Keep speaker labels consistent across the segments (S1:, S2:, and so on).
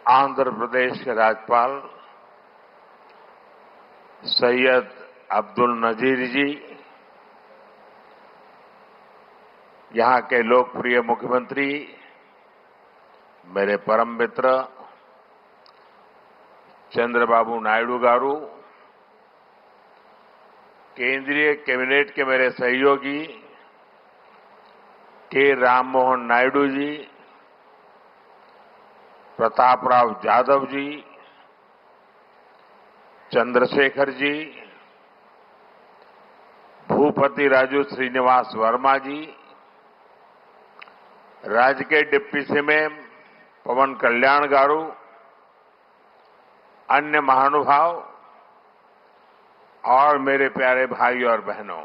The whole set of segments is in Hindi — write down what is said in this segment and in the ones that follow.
S1: आंध्र प्रदेश के राज्यपाल सैयद अब्दुल नजीर जी, यहां के लोकप्रिय मुख्यमंत्री मेरे परम मित्र चंद्रबाबू नायडू गारू, केंद्रीय कैबिनेट के मेरे सहयोगी के राम मोहन नायडू जी, प्रताप राव जाधव जी, चंद्रशेखर जी, भूपति राजू श्रीनिवास वर्मा जी, राज्य के डिप्टी सीएम पवन कल्याण गारू, अन्य महानुभाव और मेरे प्यारे भाई और बहनों,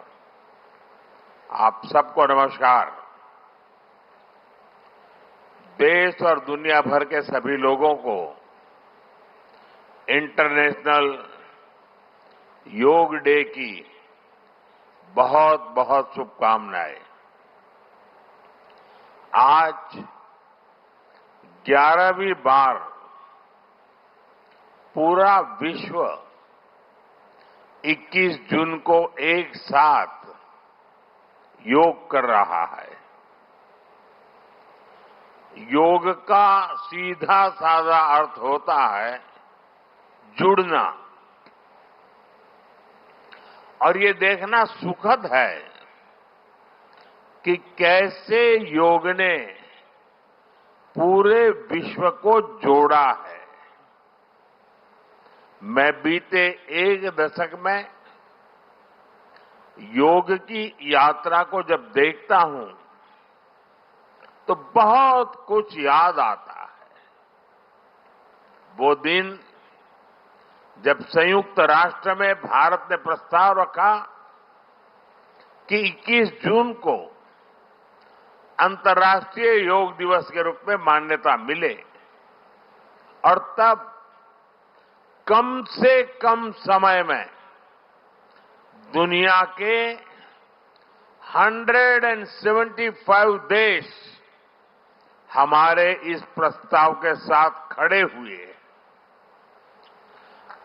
S1: आप सबको नमस्कार। देश और दुनिया भर के सभी लोगों को इंटरनेशनल योग डे की बहुत बहुत शुभकामनाएं। आज 11वीं बार पूरा विश्व 21 जून को एक साथ योग कर रहा है। योग का सीधा साधा अर्थ होता है जुड़ना, और ये देखना सुखद है कि कैसे योग ने पूरे विश्व को जोड़ा है। मैं बीते एक दशक में योग की यात्रा को जब देखता हूं तो बहुत कुछ याद आता है। वो दिन जब संयुक्त राष्ट्र में भारत ने प्रस्ताव रखा कि 21 जून को अंतर्राष्ट्रीय योग दिवस के रूप में मान्यता मिले, और तब कम से कम समय में दुनिया के 175 देश हमारे इस प्रस्ताव के साथ खड़े हुए।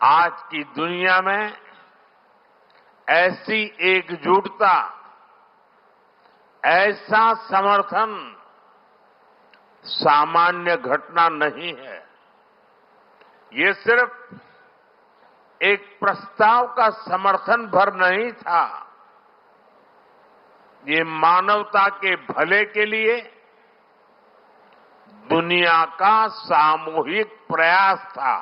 S1: आज की दुनिया में ऐसी एकजुटता, ऐसा समर्थन सामान्य घटना नहीं है। ये सिर्फ एक प्रस्ताव का समर्थन भर नहीं था, ये मानवता के भले के लिए दुनिया का सामूहिक प्रयास था।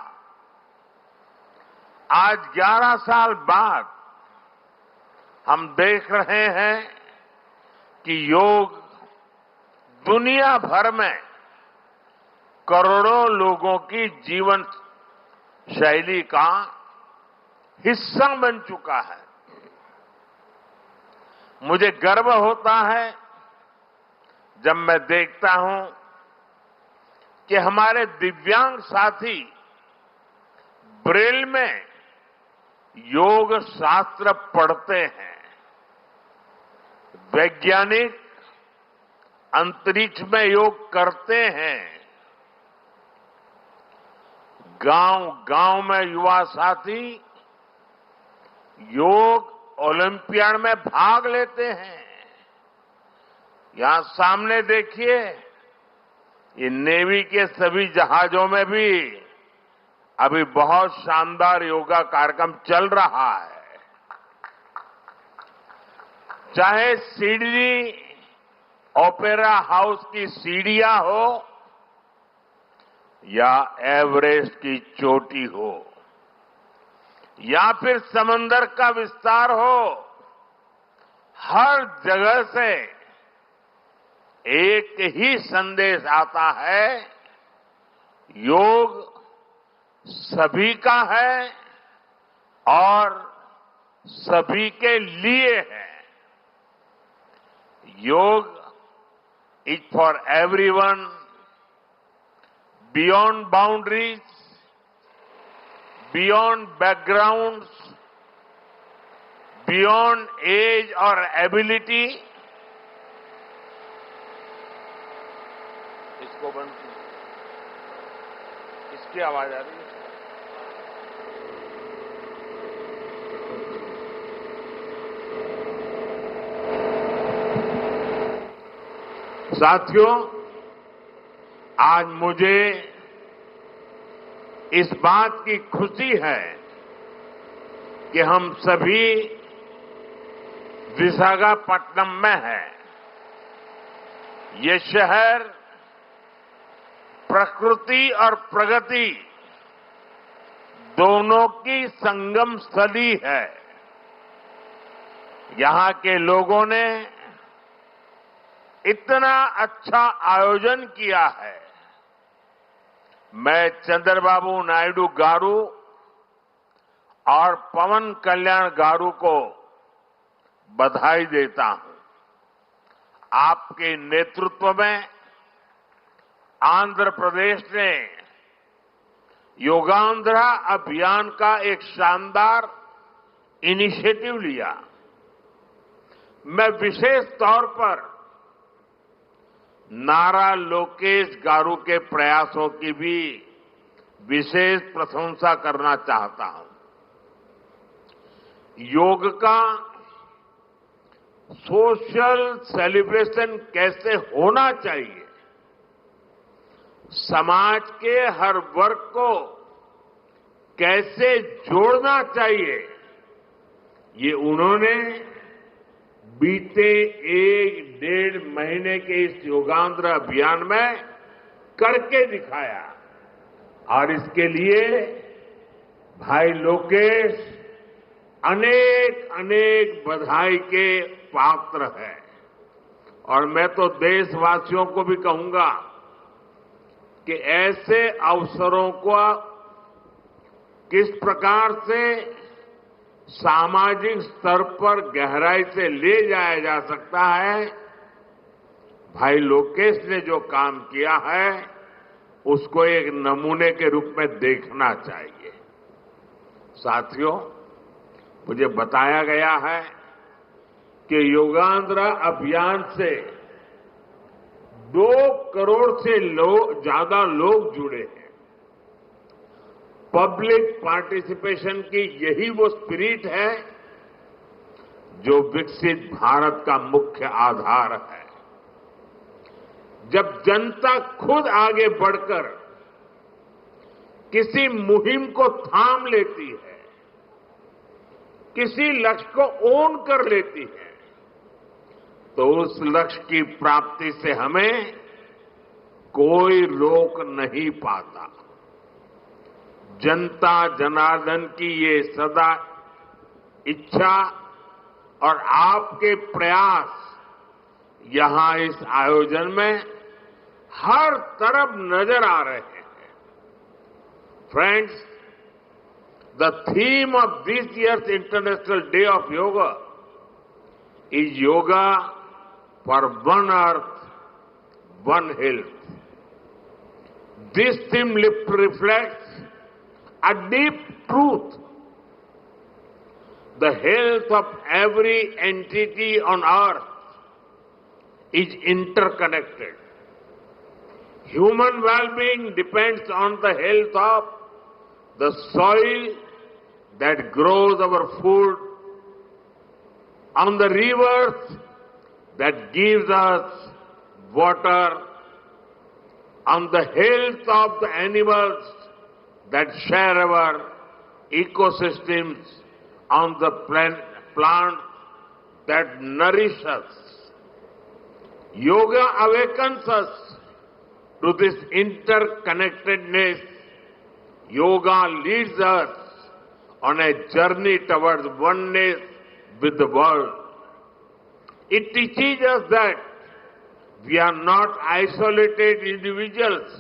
S1: आज 11 साल बाद हम देख रहे हैं कि योग दुनिया भर में करोड़ों लोगों की जीवन शैली का हिस्सा बन चुका है। मुझे गर्व होता है जब मैं देखता हूं कि हमारे दिव्यांग साथी ब्रेल में योग शास्त्र पढ़ते हैं, वैज्ञानिक अंतरिक्ष में योग करते हैं, गांव-गांव में युवा साथी योग ओलंपियाड में भाग लेते हैं। यहां सामने देखिए, ये नेवी के सभी जहाजों में भी अभी बहुत शानदार योगा कार्यक्रम चल रहा है। चाहे सिडनी ओपेरा हाउस की सीढ़ियां हो या एवरेस्ट की चोटी हो या फिर समंदर का विस्तार हो, हर जगह से एक ही संदेश आता है, योग सभी का है और सभी के लिए है। Yoga is for everyone, beyond boundaries, beyond backgrounds, beyond age और एबिलिटी। इसको बंद इसकी आवाज आ रही है? साथियों, आज मुझे इस बात की खुशी है कि हम सभी विशाखापट्टनम में हैं। ये शहर प्रकृति और प्रगति दोनों की संगम स्थली है। यहां के लोगों ने इतना अच्छा आयोजन किया है। मैं चंद्रबाबू नायडू गारू और पवन कल्याण गारू को बधाई देता हूं। आपके नेतृत्व में आंध्र प्रदेश ने योगांध्रा अभियान का एक शानदार इनिशिएटिव लिया। मैं विशेष तौर पर नारा लोकेश गारू के प्रयासों की भी विशेष प्रशंसा करना चाहता हूं। योग का सोशल सेलिब्रेशन कैसे होना चाहिए, समाज के हर वर्ग को कैसे जोड़ना चाहिए, ये उन्होंने बीते 1-1.5 महीने के इस योगांध्र अभियान में करके दिखाया। और इसके लिए भाई लोकेश अनेक अनेक बधाई के पात्र है। और मैं तो देशवासियों को भी कहूंगा कि ऐसे अवसरों को किस प्रकार से सामाजिक स्तर पर गहराई से ले जाया जा सकता है, भाई लोकेश ने जो काम किया है उसको एक नमूने के रूप में देखना चाहिए। साथियों, मुझे बताया गया है कि योगांध्रा अभियान से 2 करोड़ से ज्यादा लोग जुड़े हैं। पब्लिक पार्टिसिपेशन की यही वो स्पिरिट है जो विकसित भारत का मुख्य आधार है। जब जनता खुद आगे बढ़कर किसी मुहिम को थाम लेती है, किसी लक्ष्य को ओन कर लेती है, तो उस लक्ष्य की प्राप्ति से हमें कोई रोक नहीं पाता। जनता जनार्दन की ये सदा इच्छा और आपके प्रयास यहां इस आयोजन में हर तरफ नजर आ रहे हैं। Friends, the theme of this year's International Day of Yoga is Yoga for One Earth, One Health. This theme reflects a deep truth. The health of every entity on earth is interconnected. Human well-being depends on the health of the soil that grows our food, on the rivers that gives us water, on the health of the animals that share our ecosystems, on the plants that nourish us. Yoga awakens us to this interconnectedness. Yoga leads us on a journey towards oneness with the world. It teaches us that we are not isolated individuals,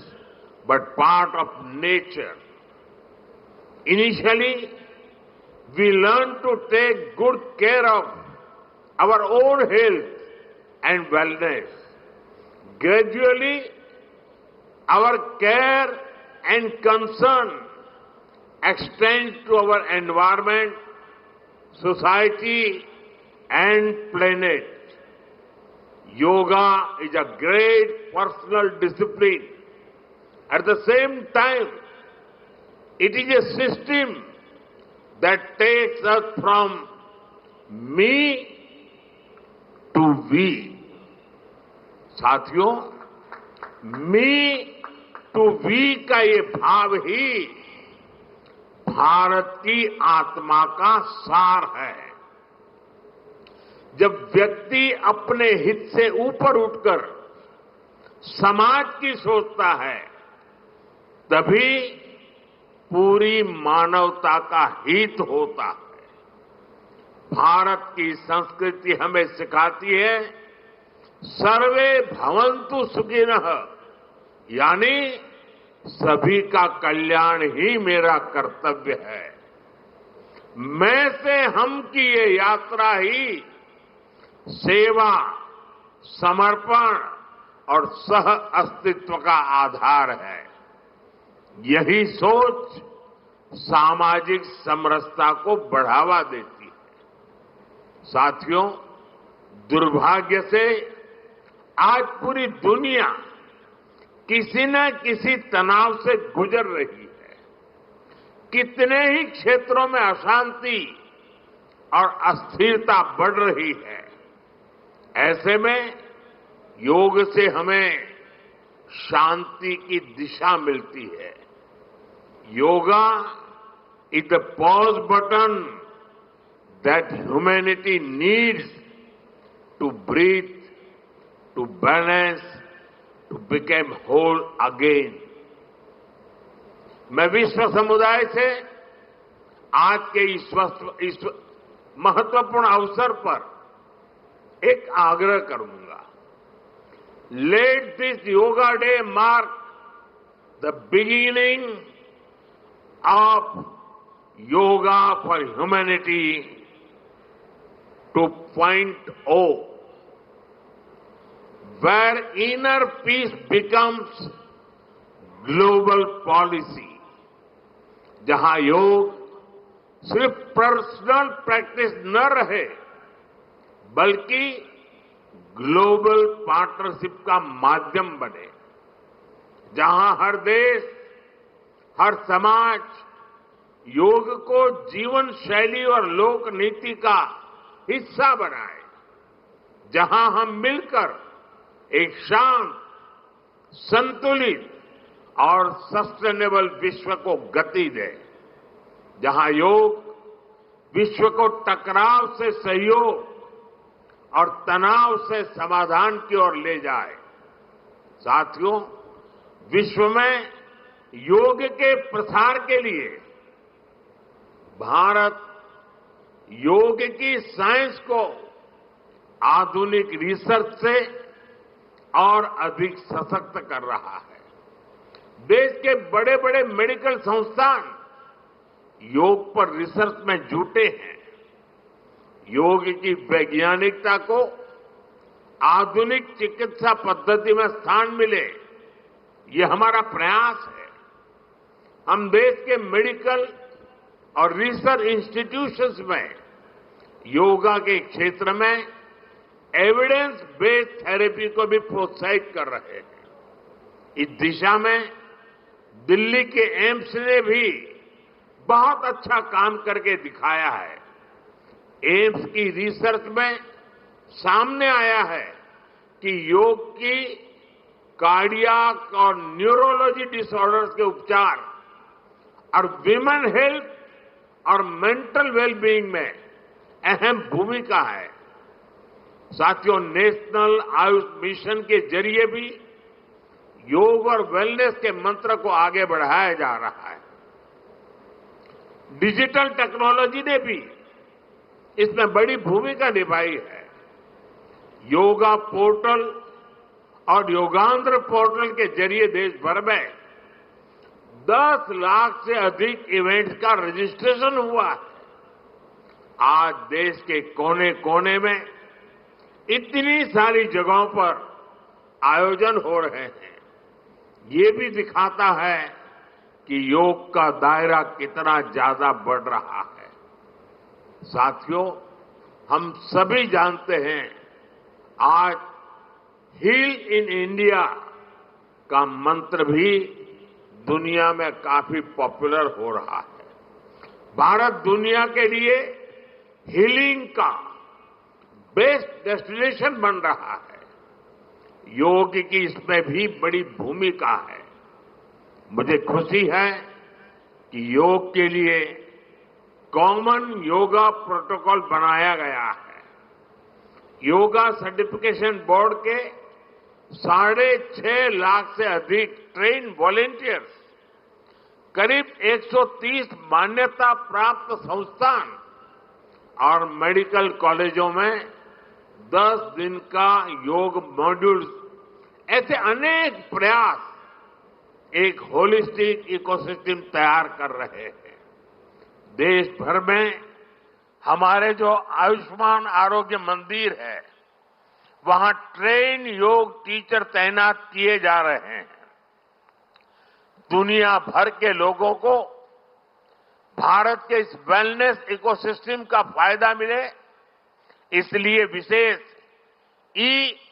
S1: but part of nature. Initially, we learn to take good care of our own health and wellness. Gradually, our care and concern extends to our environment, society, and planet. Yoga is a great personal discipline. At the same time, It is a system that takes us from me to we. साथियों, मी टू वी का ये भाव ही भारत की आत्मा का सार है। जब व्यक्ति अपने हित से ऊपर उठकर समाज की सोचता है, तभी पूरी मानवता का हित होता है। भारत की संस्कृति हमें सिखाती है सर्वे भवन्तु सुखिनः, यानी सभी का कल्याण ही मेरा कर्तव्य है। मैं से हम की ये यात्रा ही सेवा, समर्पण और सह अस्तित्व का आधार है। यही सोच सामाजिक समरसता को बढ़ावा देती है। साथियों, दुर्भाग्य से आज पूरी दुनिया किसी न किसी तनाव से गुजर रही है। कितने ही क्षेत्रों में अशांति और अस्थिरता बढ़ रही है। ऐसे में योग से हमें शांति की दिशा मिलती है। Yoga is the pause button that humanity needs to breathe, to balance, to become whole again. मैं विश्व समुदाय से आज के इस महत्वपूर्ण अवसर पर एक आग्रह करूंगा। Let this yoga day mark the beginning of yoga for humanity 2.0, where inner peace becomes global policy, जहां योग सिर्फ पर्सनल प्रैक्टिस न रहे, बल्कि ग्लोबल पार्टनरशिप का माध्यम बने। जहां हर देश, हर समाज योग को जीवन शैली और लोक नीति का हिस्सा बनाए। जहां हम मिलकर एक शांत, संतुलित और सस्टेनेबल विश्व को गति दे। जहां योग विश्व को टकराव से सहयोग और तनाव से समाधान की ओर ले जाए। साथियों, विश्व में योग के प्रसार के लिए भारत योग की साइंस को आधुनिक रिसर्च से और अधिक सशक्त कर रहा है। देश के बड़े बड़े मेडिकल संस्थान योग पर रिसर्च में जुटे हैं। योग की वैज्ञानिकता को आधुनिक चिकित्सा पद्धति में स्थान मिले, ये हमारा प्रयास है। हम देश के मेडिकल और रिसर्च इंस्टीट्यूशंस में योगा के क्षेत्र में एविडेंस बेस्ड थेरेपी को भी प्रोत्साहित कर रहे हैं। इस दिशा में दिल्ली के एम्स ने भी बहुत अच्छा काम करके दिखाया है। एम्स की रिसर्च में सामने आया है कि योग की कार्डियक और न्यूरोलॉजी डिसऑर्डर्स के उपचार और विमेन हेल्थ और मेंटल वेलबीइंग में अहम भूमिका है। साथियों, नेशनल आयुष मिशन के जरिए भी योग और वेलनेस के मंत्र को आगे बढ़ाया जा रहा है। डिजिटल टेक्नोलॉजी ने भी इसमें बड़ी भूमिका निभाई है। योगा पोर्टल और योगांध्र पोर्टल के जरिए देश भर में 10 लाख से अधिक इवेंट्स का रजिस्ट्रेशन हुआ है। आज देश के कोने कोने में इतनी सारी जगहों पर आयोजन हो रहे हैं। ये भी दिखाता है कि योग का दायरा कितना ज्यादा बढ़ रहा है। साथियों, हम सभी जानते हैं आज हील इन इंडिया का मंत्र भी दुनिया में काफी पॉपुलर हो रहा है। भारत दुनिया के लिए हीलिंग का बेस्ट डेस्टिनेशन बन रहा है। योग की इसमें भी बड़ी भूमिका है। मुझे खुशी है कि योग के लिए कॉमन योगा प्रोटोकॉल बनाया गया है। योगा सर्टिफिकेशन बोर्ड के 6.5 लाख से अधिक ट्रेन वॉलेंटियर्स, करीब 130 मान्यता प्राप्त संस्थान और मेडिकल कॉलेजों में 10 दिन का योग मॉड्यूल्स, ऐसे अनेक प्रयास एक होलिस्टिक इकोसिस्टम तैयार कर रहे हैं। देश भर में हमारे जो आयुष्मान आरोग्य मंदिर है, वहां ट्रेन योग टीचर तैनात किए जा रहे हैं। दुनिया भर के लोगों को भारत के इस वेलनेस इकोसिस्टम का फायदा मिले, इसलिए विशेष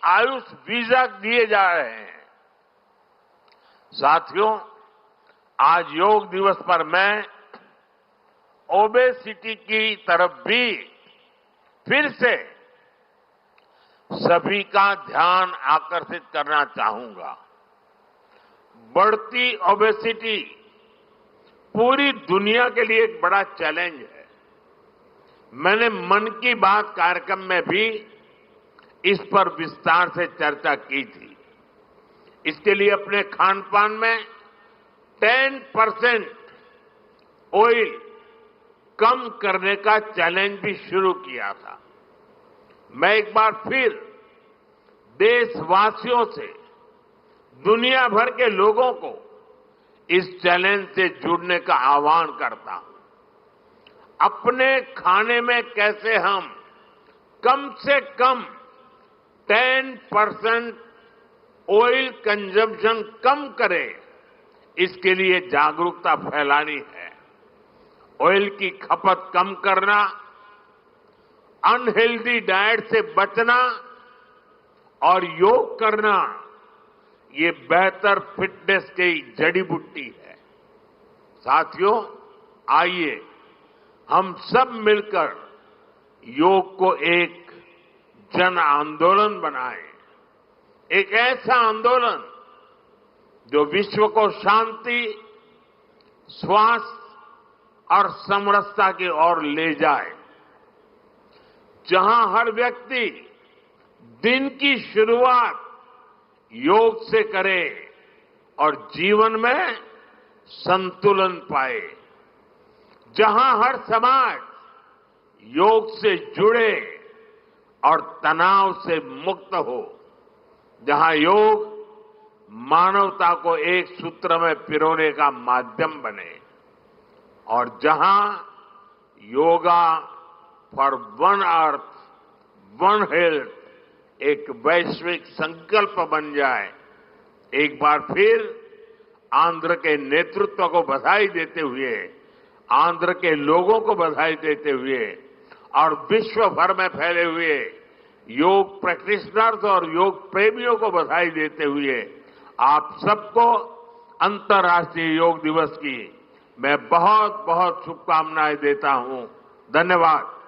S1: आयुष वीजा दिए जा रहे हैं। साथियों, आज योग दिवस पर मैं ओबेसिटी की तरफ भी फिर से सभी का ध्यान आकर्षित करना चाहूंगा। बढ़ती ओबेसिटी पूरी दुनिया के लिए एक बड़ा चैलेंज है। मैंने मन की बात कार्यक्रम में भी इस पर विस्तार से चर्चा की थी। इसके लिए अपने खान पान में 10% ऑयल कम करने का चैलेंज भी शुरू किया था। मैं एक बार फिर देशवासियों से, दुनिया भर के लोगों को इस चैलेंज से जुड़ने का आह्वान करता हूं। अपने खाने में कैसे हम कम से कम 10% ऑयल कंजम्पशन कम करें, इसके लिए जागरूकता फैलानी है। ऑयल की खपत कम करना, अनहेल्दी डाइट से बचना और योग करना, ये बेहतर फिटनेस की जड़ी बूटी है। साथियों, आइए हम सब मिलकर योग को एक जन आंदोलन बनाएं, एक ऐसा आंदोलन जो विश्व को शांति, स्वास्थ्य और समरसता की ओर ले जाए, जहां हर व्यक्ति दिन की शुरुआत योग से करे और जीवन में संतुलन पाए, जहां हर समाज योग से जुड़े और तनाव से मुक्त हो, जहां योग मानवता को एक सूत्र में पिरोने का माध्यम बने, और जहां yoga for one earth one health एक वैश्विक संकल्प बन जाए। एक बार फिर आंध्र के नेतृत्व को बधाई देते हुए, आंध्र के लोगों को बधाई देते हुए और विश्व भर में फैले हुए योग प्रैक्टिशनर्स और योग प्रेमियों को बधाई देते हुए आप सबको अंतर्राष्ट्रीय योग दिवस की मैं बहुत बहुत शुभकामनाएं देता हूं। धन्यवाद।